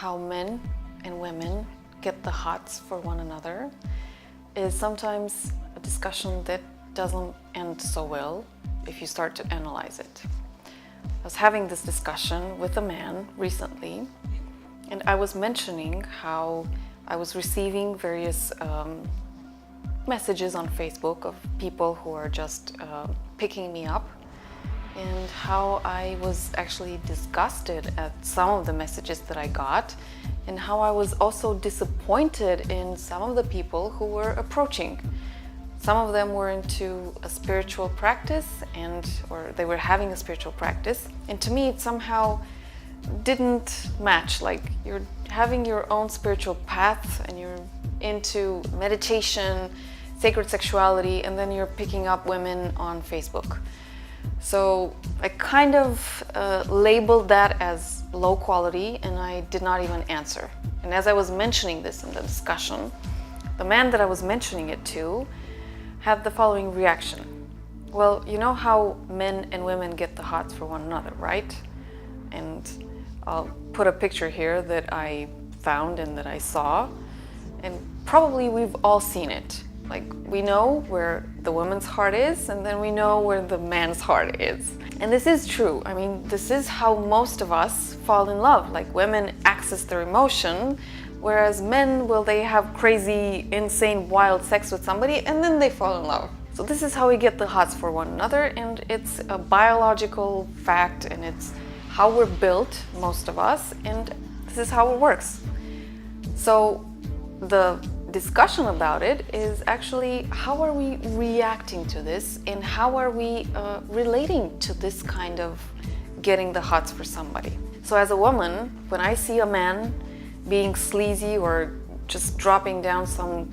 how men and women get the hots for one another is sometimes a discussion that doesn't end so well if you start to analyze it. I was having this discussion with a man recently, and I was mentioning how I was receiving various messages on Facebook of people who are just picking me up, and how I was actually disgusted at some of the messages that I got, and how I was also disappointed in some of the people who were approaching. Some of them were into a spiritual practice or they were having a spiritual practice, and to me it somehow didn't match. Like, you're having your own spiritual path and you're into meditation, sacred sexuality, and then you're picking up women on Facebook. So I kind of labeled that as low quality, and I did not even answer. And as I was mentioning this in the discussion, the man that I was mentioning it to had the following reaction. Well, you know how men and women get the hots for one another, right? And I'll put a picture here that I found and that I saw, and probably we've all seen it. Like, we know where the woman's heart is, and then we know where the man's heart is. And this is true. I mean, this is how most of us fall in love. Like, women access their emotion, whereas men, well, they have crazy, insane, wild sex with somebody, and then they fall in love. So this is how we get the hots for one another, and it's a biological fact, and it's how we're built, most of us, and this is how it works. So the discussion about it is actually, how are we reacting to this, and how are we relating to this kind of getting the hots for somebody? So as a woman, when I see a man being sleazy or just dropping down some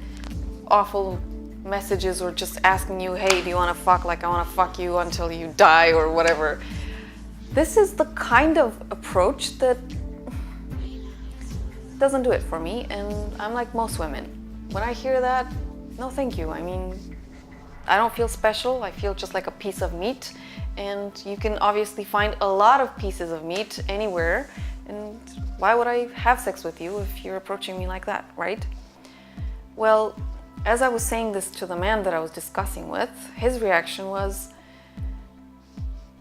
awful messages or just asking you, hey, do you want to fuck? Like, I want to fuck you until you die or whatever. This is the kind of approach that doesn't do it for me, and I'm like most women. When I hear that, no thank you. I mean, I don't feel special. I feel just like a piece of meat, and you can obviously find a lot of pieces of meat anywhere, and why would I have sex with you if you're approaching me like that, right? Well, as I was saying this to the man that I was discussing with, his reaction was,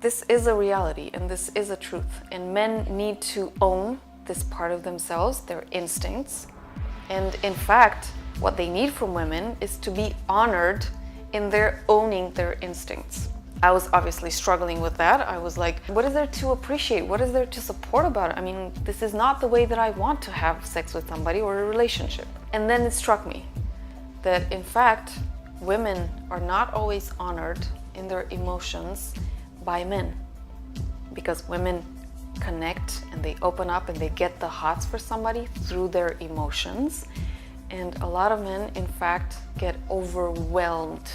this is a reality and this is a truth, and men need to own this part of themselves, their instincts. And in fact, what they need from women is to be honored in their owning their instincts. I was obviously struggling with that. I was like, what is there to appreciate? What is there to support about it? I mean, this is not the way that I want to have sex with somebody or a relationship. And then it struck me that in fact, women are not always honored in their emotions by men, because women connect and they open up and they get the hots for somebody through their emotions. And a lot of men, in fact, get overwhelmed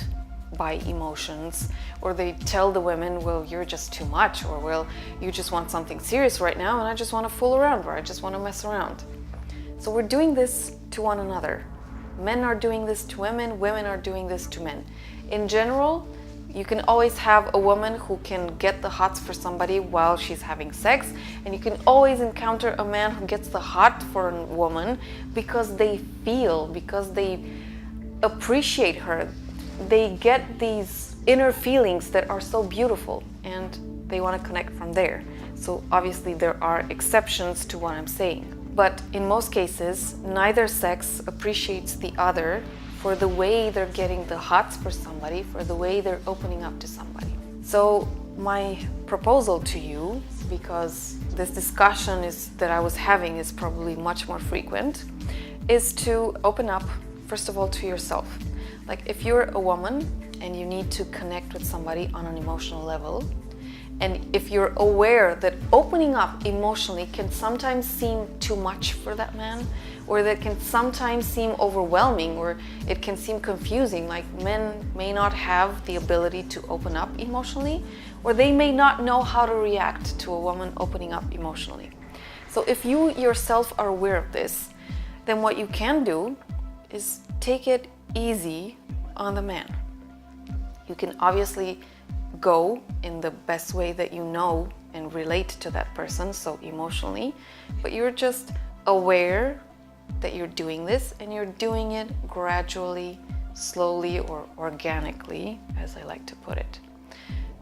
by emotions, or they tell the women, well, you're just too much, or well, you just want something serious right now and I just want to fool around, or I just want to mess around. So we're doing this to one another. Men are doing this to women, women are doing this to men. In general, you can always have a woman who can get the hots for somebody while she's having sex, and you can always encounter a man who gets the hot for a woman because they appreciate her. They get these inner feelings that are so beautiful, and they want to connect from there. So obviously there are exceptions to what I'm saying. But in most cases, neither sex appreciates the other for the way they're getting the hots for somebody, for the way they're opening up to somebody. So my proposal to you, because this discussion that I was having is probably much more frequent, is to open up, first of all, to yourself. Like, if you're a woman and you need to connect with somebody on an emotional level, and if you're aware that opening up emotionally can sometimes seem too much for that man, or that can sometimes seem overwhelming, or it can seem confusing, like men may not have the ability to open up emotionally, or they may not know how to react to a woman opening up emotionally. So if you yourself are aware of this, then what you can do is take it easy on the man. You can obviously go in the best way that you know and relate to that person, so emotionally, but you're just aware that you're doing this, and you're doing it gradually, slowly, or organically, as I like to put it.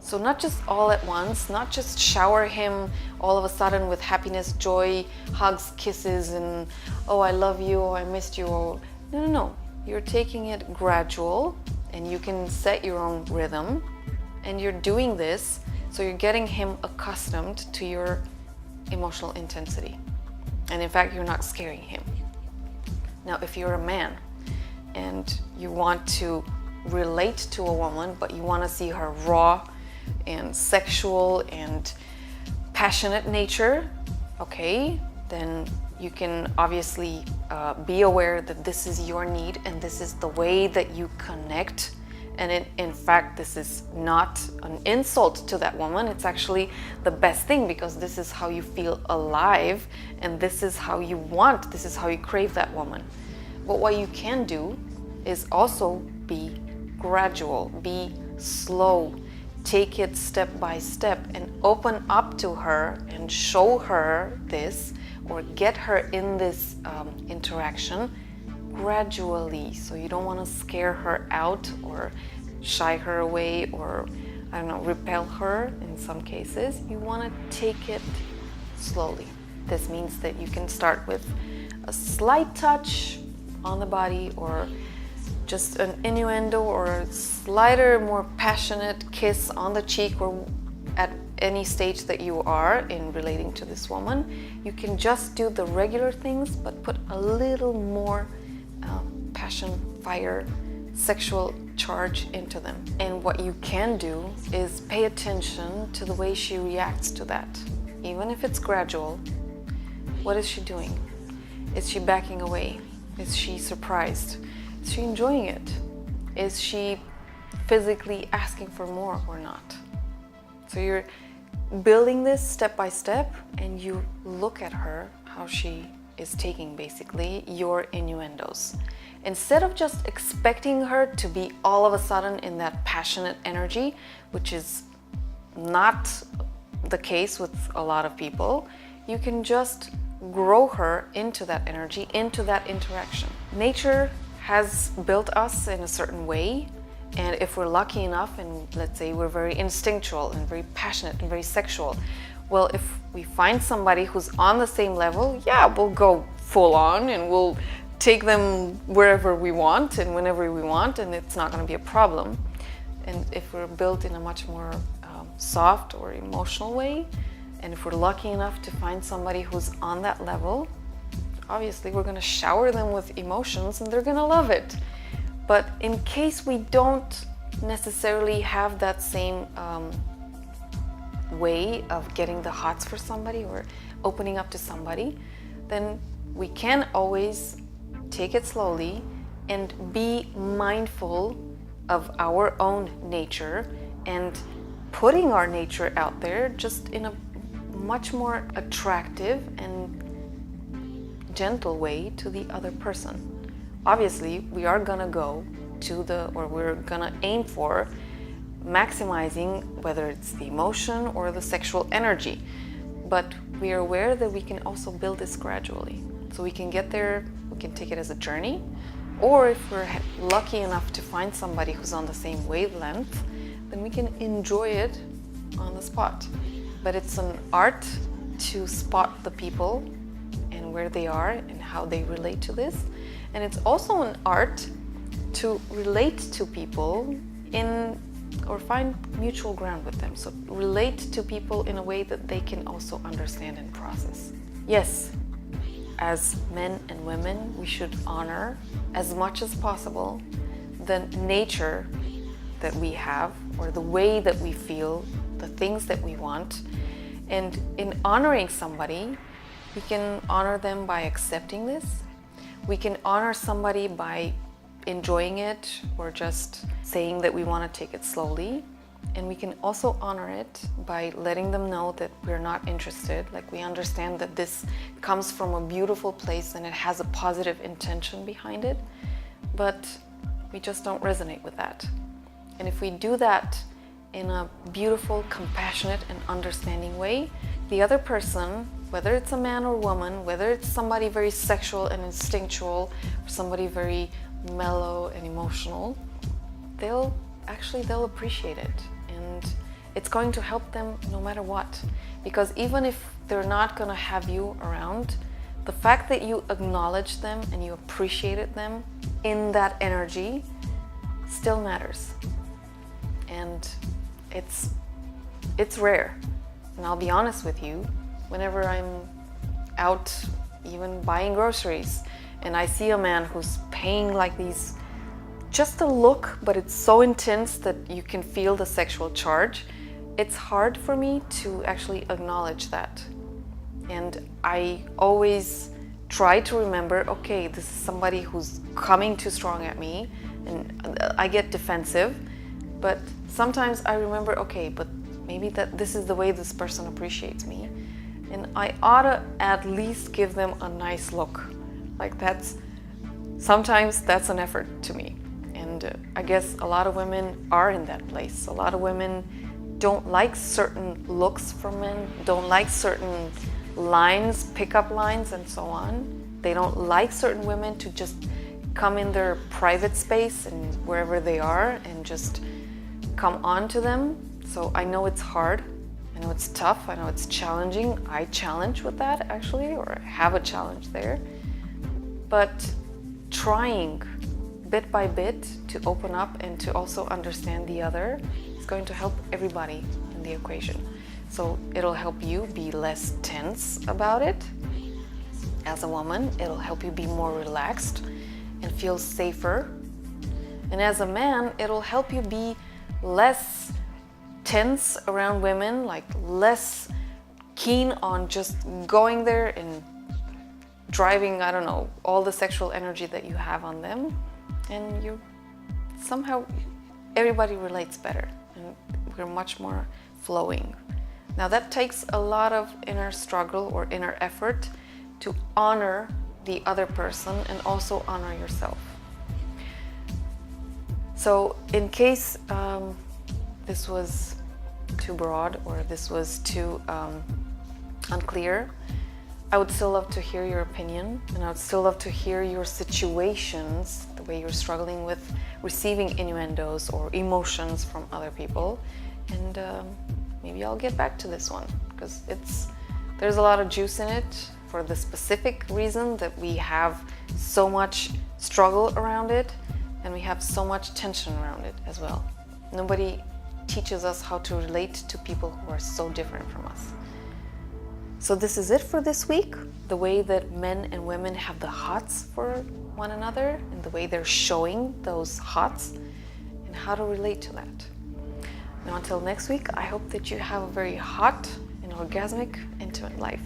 So not just all at once, not just shower him all of a sudden with happiness, joy, hugs, kisses, and oh, I love you, oh, I missed you. Oh, no. You're taking it gradual, and you can set your own rhythm, and you're doing this, so you're getting him accustomed to your emotional intensity. And in fact, you're not scaring him. Now, if you're a man and you want to relate to a woman, but you want to see her raw and sexual and passionate nature, okay, then you can obviously be aware that this is your need and this is the way that you connect. And in fact, this is not an insult to that woman. It's actually the best thing, because this is how you feel alive, and this is how you want, this is how you crave that woman. But what you can do is also be gradual, be slow, take it step by step, and open up to her and show her this, or get her in this interaction gradually. So you don't want to scare her out or shy her away, or I don't know, repel her in some cases. You want to take it slowly. This means that you can start with a slight touch on the body, or just an innuendo, or a slighter, more passionate kiss on the cheek, or at any stage that you are in relating to this woman. You can just do the regular things, but put a little more passion, fire, sexual charge into them. And what you can do is pay attention to the way she reacts to that. Even if it's gradual, what is she doing? Is she backing away? Is she surprised? Is she enjoying it? Is she physically asking for more or not? So you're building this step by step, and you look at her, how she is taking basically your innuendos. Instead of just expecting her to be all of a sudden in that passionate energy, which is not the case with a lot of people, you can just grow her into that energy, into that interaction. Nature has built us in a certain way, and if we're lucky enough, and let's say we're very instinctual and very passionate and very sexual, well, if we find somebody who's on the same level, yeah, we'll go full on and we'll take them wherever we want and whenever we want, and it's not going to be a problem. And if we're built in a much more soft or emotional way, and if we're lucky enough to find somebody who's on that level, obviously we're going to shower them with emotions and they're going to love it. But in case we don't necessarily have that same way of getting the hots for somebody or opening up to somebody, then we can always take it slowly and be mindful of our own nature and putting our nature out there just in a much more attractive and gentle way to the other person. Obviously, we are gonna go to we're gonna aim for maximizing whether it's the emotion or the sexual energy, but we are aware that we can also build this gradually. So we can get there, we can take it as a journey, or if we're lucky enough to find somebody who's on the same wavelength, then we can enjoy it on the spot. But it's an art to spot the people and where they are and how they relate to this. And it's also an art to relate to people or find mutual ground with them. So relate to people in a way that they can also understand and process. Yes, as men and women, we should honor as much as possible the nature that we have, or the way that we feel, the things that we want. And in honoring somebody, we can honor them by accepting this. We can honor somebody by enjoying it or just saying that we want to take it slowly. And we can also honor it by letting them know that we're not interested. Like, we understand that this comes from a beautiful place and it has a positive intention behind it, but we just don't resonate with that. And if we do that in a beautiful, compassionate, and understanding way, the other person whether it's a man or woman, whether it's somebody very sexual and instinctual, or somebody very mellow and emotional, they'll appreciate it. And it's going to help them no matter what. Because even if they're not gonna have you around, the fact that you acknowledge them and you appreciated them in that energy still matters. And it's rare. And I'll be honest with you, whenever I'm out even buying groceries and I see a man who's paying like these, just a look, but it's so intense that you can feel the sexual charge, it's hard for me to actually acknowledge that. And I always try to remember, okay, this is somebody who's coming too strong at me, and I get defensive. But sometimes I remember, okay, but maybe that this is the way this person appreciates me, and I ought to at least give them a nice look. Like sometimes that's an effort to me. And I guess a lot of women are in that place. A lot of women don't like certain looks from men, don't like certain lines, pickup lines and so on. They don't like certain women to just come in their private space and wherever they are and just come on to them. So I know it's hard, I know it's tough, I know it's challenging. I challenge with that actually, or have a challenge there. But trying bit by bit to open up and to also understand the other is going to help everybody in the equation. So it'll help you be less tense about it. As a woman, it'll help you be more relaxed and feel safer. And as a man, it'll help you be less tense around women, like less keen on just going there and driving, I don't know, all the sexual energy that you have on them. And you somehow, everybody relates better and we're much more flowing. Now that takes a lot of inner struggle or inner effort to honor the other person and also honor yourself. So in case this was too broad or this was too unclear, I would still love to hear your opinion, and I would still love to hear your situations, the way you're struggling with receiving innuendos or emotions from other people. And maybe I'll get back to this one, because there's a lot of juice in it for the specific reason that we have so much struggle around it and we have so much tension around it as well. Nobody teaches us how to relate to people who are so different from us. So this is it for this week, the way that men and women have the hots for one another and the way they're showing those hots and how to relate to that. Now until next week, I hope that you have a very hot and orgasmic, intimate life.